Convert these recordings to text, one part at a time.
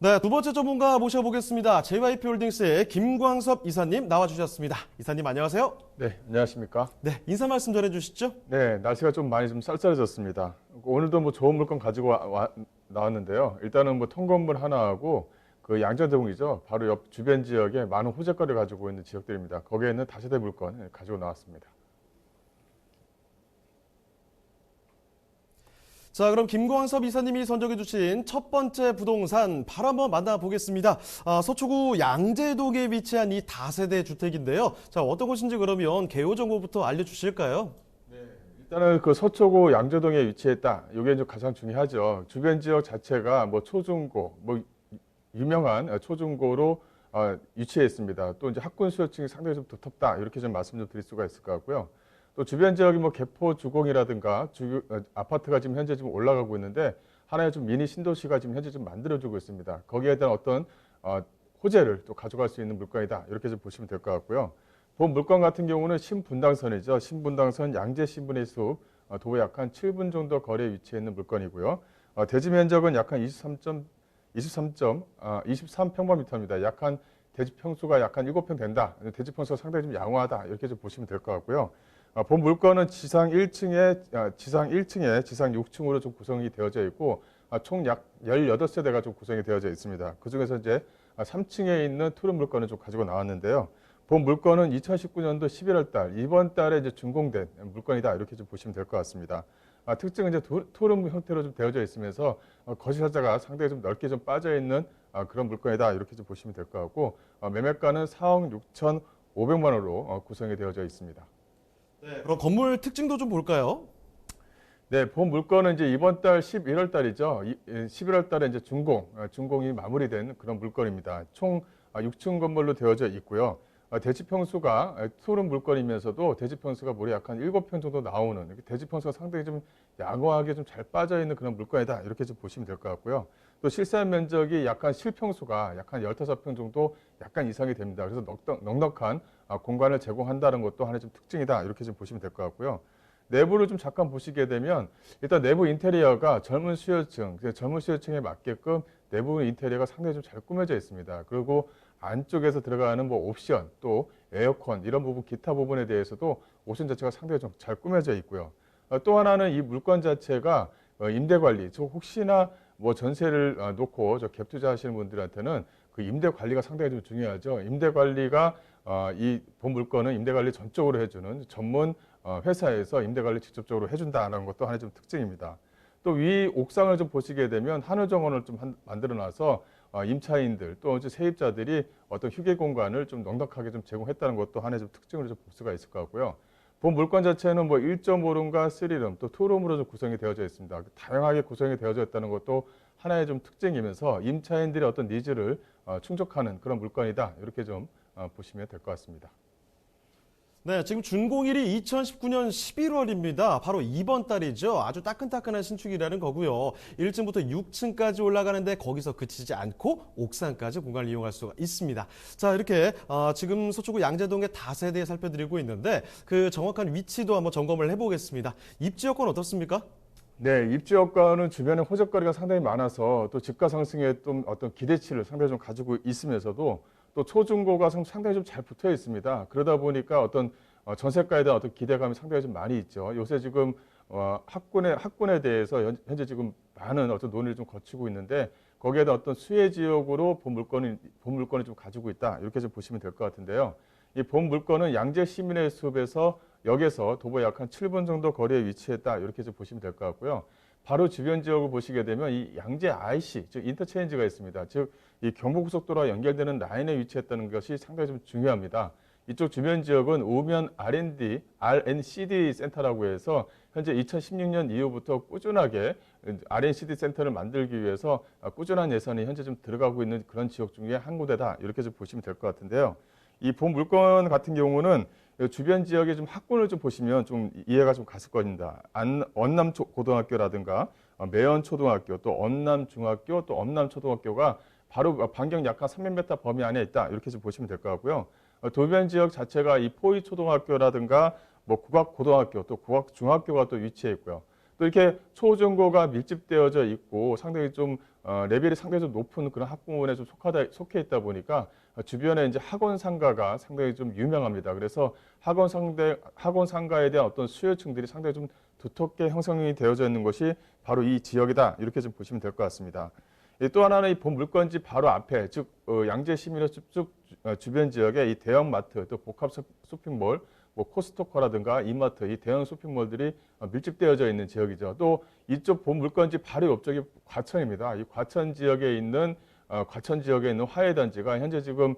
네, 두 번째 전문가 모셔보겠습니다. JYP홀딩스의 김광섭 이사님 나와주셨습니다. 이사님 안녕하세요. 네, 안녕하십니까? 네, 인사 말씀 전해주시죠. 네, 날씨가 좀 많이 좀 쌀쌀해졌습니다. 오늘도 뭐 좋은 물건 가지고 나왔는데요. 일단은 뭐 통건물 하나하고 그 양천대공이죠. 바로 옆 주변 지역에 많은 호재거리를 가지고 있는 지역들입니다. 거기에 있는 다세대 물건 가지고 나왔습니다. 자, 그럼 김광섭 이사님이 선정해 주신 첫 번째 부동산 바로 한번 만나보겠습니다. 서초구 양재동에 위치한 이 다세대 주택인데요. 자, 어떤 곳인지 그러면 개요 정보부터 알려주실까요? 네, 일단은 그 서초구 양재동에 위치했다. 이게 이제 가장 중요하죠. 주변 지역 자체가 뭐 초중고, 뭐 유명한 초중고로 위치해 있습니다. 또 이제 학군 수요층이 상당히 좀 두텁다. 이렇게 좀 말씀 좀 드릴 수가 있을 것 같고요. 또 주변 지역이 뭐 개포 주공이라든가 아파트가 지금 현재 좀 올라가고 있는데 하나의 좀 미니 신도시가 지금 현재 좀 만들어지고 있습니다. 거기에 대한 어떤 호재를 또 가져갈 수 있는 물건이다. 이렇게 좀 보시면 될 것 같고요. 본 물건 같은 경우는 신분당선이죠. 신분당선 양재 신분의 숲 도보 약 한 7분 정도 거리에 위치해 있는 물건이고요. 대지 면적은 약 한 23평방미터입니다. 약 한 대지 평수가 약 한 7평 된다. 대지 평수가 상당히 좀 양호하다. 이렇게 좀 보시면 될 것 같고요. 본 물건은 지상 1층에 지상 6층으로 좀 구성이 되어져 있고 총 약 18세대가 좀 구성이 되어져 있습니다. 그중에서 이제 3층에 있는 투룸 물건을 좀 가지고 나왔는데요. 본 물건은 2019년도 11월 달 이번 달에 이제 준공된 물건이다. 이렇게 좀 보시면 될 것 같습니다. 특징은 이제 투룸 형태로 좀 되어져 있으면서 거실 하자가 상당히 좀 넓게 좀 빠져 있는 그런 물건이다. 이렇게 좀 보시면 될 것 같고 매매가는 4억 6,500만 원으로 구성이 되어져 있습니다. 네, 그럼 건물 특징도 좀 볼까요? 네, 본 물건은 이제 이번 달 11월 달이죠. 11월 달에 이제 준공이 마무리된 그런 물건입니다. 총 6층 건물로 되어져 있고요. 대지 평수가 투룸 물건이면서도 대지 평수가 무려 약 한 7평 정도 나오는 대지 평수가 상당히 좀 양호하게 좀 잘 빠져 있는 그런 물건이다. 이렇게 좀 보시면 될 것 같고요. 또 실사한 면적이 약간 실평수가 약 한 15평 정도 약간 이상이 됩니다. 그래서 넉넉한 공간을 제공한다는 것도 하나의 좀 특징이다. 이렇게 좀 보시면 될 것 같고요. 내부를 좀 잠깐 보시게 되면 일단 내부 인테리어가 젊은 수요층에 맞게끔 내부 인테리어가 상당히 좀 잘 꾸며져 있습니다. 그리고 안쪽에서 들어가는 뭐 옵션 또 에어컨 이런 부분 기타 부분에 대해서도 옵션 자체가 상당히 좀 잘 꾸며져 있고요. 또 하나는 이 물건 자체가 임대 관리, 혹시나 뭐 전세를 놓고 갭 투자하시는 분들한테는 그 임대 관리가 상당히 좀 중요하죠. 임대 관리가 이 본 물건은 임대 관리 전적으로 해주는 전문 회사에서 임대 관리 직접적으로 해준다는 것도 하나의 좀 특징입니다. 또 위 옥상을 좀 보시게 되면 한우 정원을 좀 만들어놔서 임차인들 또 이제 세입자들이 어떤 휴게 공간을 좀 넉넉하게 좀 제공했다는 것도 하나의 좀 특징으로 좀 볼 수가 있을 것 같고요. 본 물건 자체는 뭐 1.5룸과 3룸 또 2룸으로 좀 구성이 되어져 있습니다. 다양하게 구성이 되어져 있다는 것도 하나의 좀 특징이면서 임차인들의 어떤 니즈를 충족하는 그런 물건이다. 이렇게 좀 보시면 될 것 같습니다. 네, 지금 준공일이 2019년 11월입니다. 바로 이번 달이죠. 아주 따끈따끈한 신축이라는 거고요. 1층부터 6층까지 올라가는데 거기서 그치지 않고 옥상까지 공간을 이용할 수가 있습니다. 자, 이렇게 지금 서초구 양재동의 다세대 살펴드리고 있는데 그 정확한 위치도 한번 점검을 해보겠습니다. 입지 여건 어떻습니까? 네, 입지 여건은 주변에 호재거리가 상당히 많아서 또 집가 상승에 좀 어떤 기대치를 상당히 좀 가지고 있으면서도 또 초중고가 상당히 좀 잘 붙어 있습니다. 그러다 보니까 어떤 전세가에 대한 어떤 기대감이 상당히 좀 많이 있죠. 요새 지금 학군에 대해서 현재 지금 많은 어떤 논의를 좀 거치고 있는데 거기에 대한 어떤 수혜 지역으로 본 물건을 좀 가지고 있다. 이렇게 좀 보시면 될 것 같은데요. 이 본 물건은 양재 시민의 숲에서 역에서 도보 약 한 7분 정도 거리에 위치했다. 이렇게 좀 보시면 될 것 같고요. 바로 주변 지역을 보시게 되면 이 양재 IC, 즉 인터체인지가 있습니다. 즉 이 경부고속도로와 연결되는 라인에 위치했다는 것이 상당히 좀 중요합니다. 이쪽 주변 지역은 우면 R&CD 센터라고 해서 현재 2016년 이후부터 꾸준하게 R&CD 센터를 만들기 위해서 꾸준한 예산이 현재 좀 들어가고 있는 그런 지역 중에 한 군데다. 이렇게 좀 보시면 될 것 같은데요. 이 본 물건 같은 경우는 주변 지역에 좀 학군을 좀 보시면 좀 이해가 좀 갔을 겁니다. 언남고등학교라든가 매연초등학교, 또 언남중학교, 또 엄남초등학교가 바로 반경 약 한 300m 범위 안에 있다. 이렇게 좀 보시면 될 것 같고요. 도변 지역 자체가 이 포위초등학교라든가 뭐 국악고등학교, 또 국악중학교가 또 위치해 있고요. 또 이렇게 초중고가 밀집되어져 있고 상당히 좀 레벨이 상당히 좀 높은 그런 학부모에 좀 속해 있다 보니까 주변에 이제 학원 상가가 상당히 좀 유명합니다. 그래서 학원 상가에 대한 어떤 수요층들이 상당히 좀 두텁게 형성이 되어져 있는 것이 바로 이 지역이다. 이렇게 좀 보시면 될 것 같습니다. 또 하나는 이 본 물건지 바로 앞에, 즉 양재 시민의 숲 주변 지역에 이 대형 마트, 또 복합 쇼핑몰, 뭐 코스토코라든가 이마트, 이 대형 쇼핑몰들이 밀집되어져 있는 지역이죠. 또 이쪽 본 물건지 바로 옆쪽이 과천입니다. 이 과천 지역에 있는 화훼단지가 현재 지금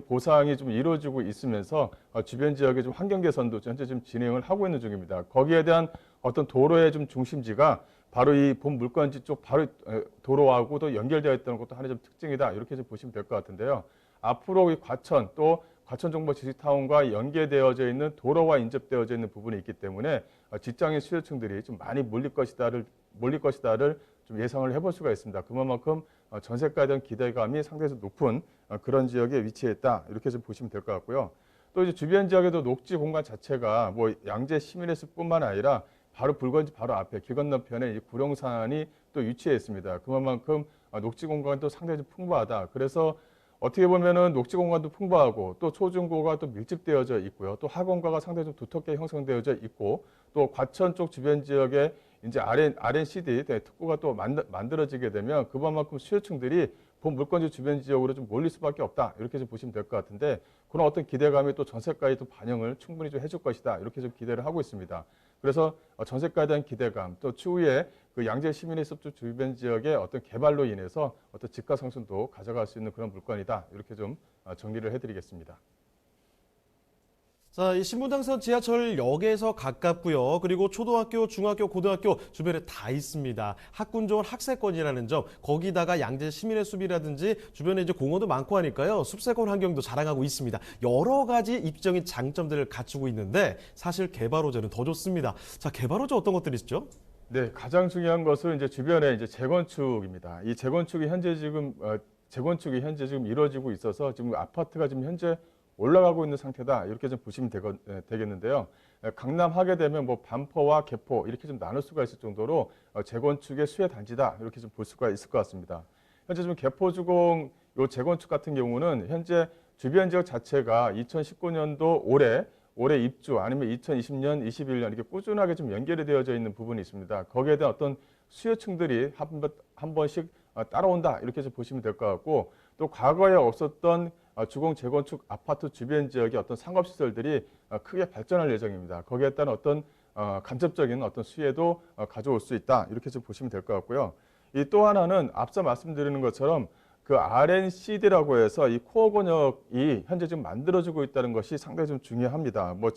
보상이 좀 이루어지고 있으면서 주변 지역의 좀 환경 개선도 현재 좀 진행을 하고 있는 중입니다. 거기에 대한 어떤 도로의 좀 중심지가 바로 이 본 물건지 쪽 바로 도로하고도 연결되어 있다는 것도 하나의 좀 특징이다. 이렇게 좀 보시면 될 것 같은데요. 앞으로 이 과천 또 과천정보지식타운과 연계되어져 있는 도로와 인접되어져 있는 부분이 있기 때문에 직장인 수요층들이 좀 많이 몰릴 것이다를 좀 예상을 해볼 수가 있습니다. 그만큼 전세가에 대한 기대감이 상당히 높은 그런 지역에 위치해 있다. 이렇게 좀 보시면 될 것 같고요. 또 이제 주변 지역에도 녹지 공간 자체가 뭐 양재 시민의 숲뿐만 아니라 바로 불건지 바로 앞에 길 건너편에 이 구룡산이 또 위치해 있습니다. 그만큼 녹지 공간도 상당히 좀 풍부하다. 그래서 어떻게 보면은 녹지 공간도 풍부하고 또 초중고가 또 밀집되어져 있고요. 또 학원가가 상당히 좀 두텁게 형성되어져 있고 또 과천 쪽 주변 지역에 이제 R&CD 특구가 또 만들어지게 되면 그만큼 수요층들이 본 물건지 주변 지역으로 좀 몰릴 수밖에 없다. 이렇게 좀 보시면 될 것 같은데 그런 어떤 기대감이 또 전세가에 또 반영을 충분히 좀 해줄 것이다. 이렇게 좀 기대를 하고 있습니다. 그래서 전세가에 대한 기대감 또 추후에 그 양재 시민의 숲 주변 지역의 어떤 개발로 인해서 어떤 집가 상승도 가져갈 수 있는 그런 물건이다. 이렇게 좀 정리를 해드리겠습니다. 자, 이 신분당선 지하철역에서 가깝고요. 그리고 초등학교, 중학교, 고등학교 주변에 다 있습니다. 학군 좋은 학세권이라는 점, 거기다가 양재 시민의 숲이라든지 주변에 이제 공원도 많고 하니까요. 숲세권 환경도 자랑하고 있습니다. 여러 가지 입지적인 장점들을 갖추고 있는데 사실 개발 호재는 더 좋습니다. 자, 개발 호재 어떤 것들이 있죠? 네, 가장 중요한 것은 이제 주변에 이제 재건축입니다. 이 재건축이 현재 지금 이루어지고 있어서 지금 아파트가 지금 현재 올라가고 있는 상태다. 이렇게 좀 보시면 되겠는데요. 강남 하게 되면 뭐 반포와 개포 이렇게 좀 나눌 수가 있을 정도로 재건축의 수혜 단지다. 이렇게 좀 볼 수가 있을 것 같습니다. 현재 지금 개포주공 요 재건축 같은 경우는 현재 주변 지역 자체가 2019년도 올해 입주 아니면 2020년, 21년 이렇게 꾸준하게 좀 연결이 되어져 있는 부분이 있습니다. 거기에 대한 어떤 수요층들이 한 번씩 따라온다. 이렇게 좀 보시면 될 것 같고 또 과거에 없었던 주공 재건축 아파트 주변 지역의 어떤 상업시설들이 크게 발전할 예정입니다. 거기에 따른 어떤 간접적인 어떤 수혜도 가져올 수 있다. 이렇게 좀 보시면 될 것 같고요. 이 또 하나는 앞서 말씀드리는 것처럼 그 R&CD라고 해서 이 코어 권역이 현재 지금 만들어지고 있다는 것이 상당히 좀 중요합니다. 뭐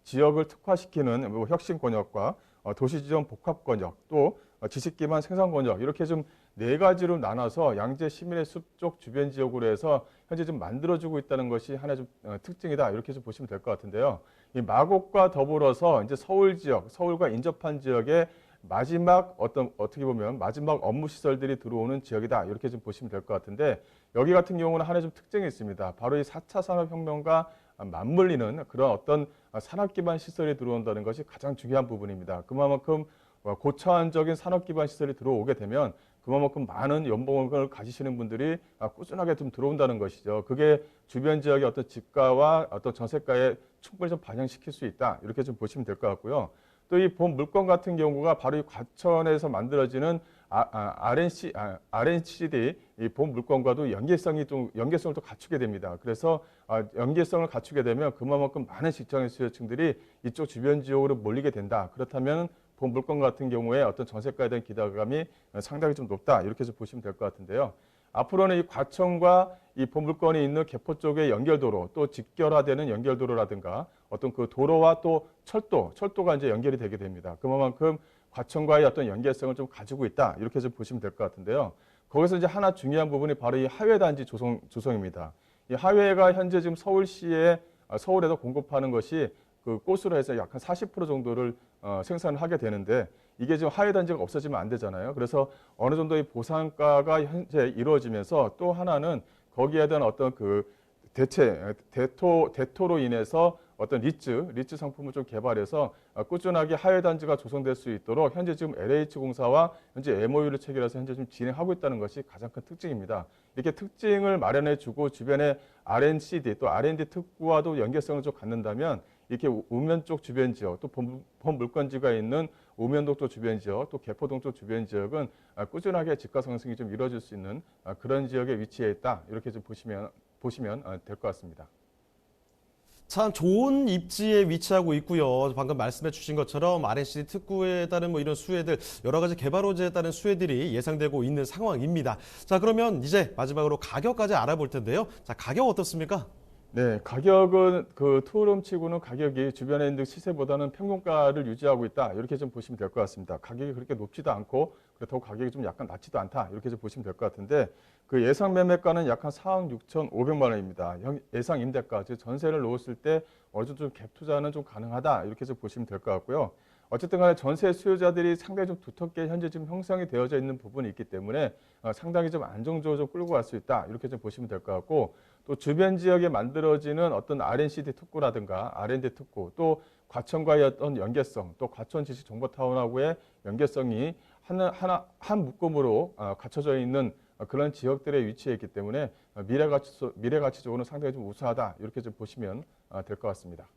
지역을 특화시키는 뭐 혁신 권역과 도시지원 복합 권역 또 지식 기반 생산 권역 이렇게 좀 네 가지로 나눠서 양재 시민의 숲 쪽 주변 지역으로 해서 현재 좀 만들어지고 있다는 것이 하나의 좀 특징이다. 이렇게 좀 보시면 될 것 같은데요. 이 마곡과 더불어서 이제 서울 지역, 서울과 인접한 지역에 어떻게 보면 마지막 업무 시설들이 들어오는 지역이다. 이렇게 좀 보시면 될 것 같은데 여기 같은 경우는 하나의 좀 특징이 있습니다. 바로 이 4차 산업혁명과 맞물리는 그런 어떤 산업 기반 시설이 들어온다는 것이 가장 중요한 부분입니다. 그만큼 고차원적인 산업 기반 시설이 들어오게 되면 그만큼 많은 연봉을 가지시는 분들이 꾸준하게 좀 들어온다는 것이죠. 그게 주변 지역의 어떤 집가와 어떤 전세가에 충분히 좀 반영시킬 수 있다. 이렇게 좀 보시면 될 것 같고요. 또 이 본 물건 같은 경우가 바로 이 과천에서 만들어지는 R&CD 이 본 물건과도 연계성을 또 갖추게 됩니다. 그래서 연계성을 갖추게 되면 그만큼 많은 직장인 수요층들이 이쪽 주변 지역으로 몰리게 된다. 그렇다면 본 물건 같은 경우에 어떤 전세가에 대한 기대감이 상당히 좀 높다. 이렇게 좀 보시면 될 것 같은데요. 앞으로는 이 과천과 이 본 물건이 있는 개포 쪽의 연결도로 또 직결화되는 연결도로라든가 어떤 그 도로와 또 철도가 이제 연결이 되게 됩니다. 그만큼 과천과의 어떤 연계성을 좀 가지고 있다. 이렇게 좀 보시면 될 것 같은데요. 거기서 이제 하나 중요한 부분이 바로 이 하회단지 조성입니다. 이 하회가 현재 지금 서울에서 공급하는 것이 그 꽃으로 해서 약 한 40% 정도를 생산을 하게 되는데 이게 지금 하회단지가 없어지면 안 되잖아요. 그래서 어느 정도의 보상가가 현재 이루어지면서 또 하나는 거기에 대한 어떤 그 대토로 인해서 어떤 리츠 상품을 좀 개발해서 꾸준하게 하회 단지가 조성될 수 있도록 현재 지금 LH공사와 현재 MOU를 체결해서 현재 좀 진행하고 있다는 것이 가장 큰 특징입니다. 이렇게 특징을 마련해주고 주변에 R&CD 또 R&D 특구와도 연계성을 좀 갖는다면 이렇게 우면 쪽 주변 지역 또 본 물건지가 있는 우면동 쪽 주변 지역 또 개포동 쪽 주변 지역은 꾸준하게 집가 상승이 좀 이루어질 수 있는 그런 지역에 위치해 있다. 이렇게 좀 보시면 될 것 같습니다. 참 좋은 입지에 위치하고 있고요. 방금 말씀해 주신 것처럼 R&CD 특구에 따른 뭐 이런 수혜들, 여러 가지 개발 호재에 따른 수혜들이 예상되고 있는 상황입니다. 자, 그러면 이제 마지막으로 가격까지 알아볼 텐데요. 자, 가격 어떻습니까? 네, 가격은 그 투룸 치고는 가격이 주변에 있는 시세보다는 평균가를 유지하고 있다. 이렇게 좀 보시면 될 것 같습니다. 가격이 그렇게 높지도 않고 그렇다고 가격이 좀 약간 낮지도 않다. 이렇게 좀 보시면 될 것 같은데 그 예상 매매가는 약 한 4억 6,500만 원입니다. 예상 임대가, 즉 전세를 놓았을 때 어느 정도 좀 갭 투자는 좀 가능하다. 이렇게 좀 보시면 될 것 같고요. 어쨌든 간에 전세 수요자들이 상당히 좀 두텁게 현재 지금 형성이 되어져 있는 부분이 있기 때문에 상당히 좀 안정적으로 좀 끌고 갈 수 있다. 이렇게 좀 보시면 될 것 같고 또 주변 지역에 만들어지는 어떤 R&CD 특구라든가 R&D 특구 또 과천과의 어떤 연계성 또 과천 지식정보타운하고의 연계성이 한 묶음으로 갖춰져 있는 그런 지역들에 위치해 있기 때문에 미래 가치적으로는 상당히 좀 우수하다. 이렇게 좀 보시면 될 것 같습니다.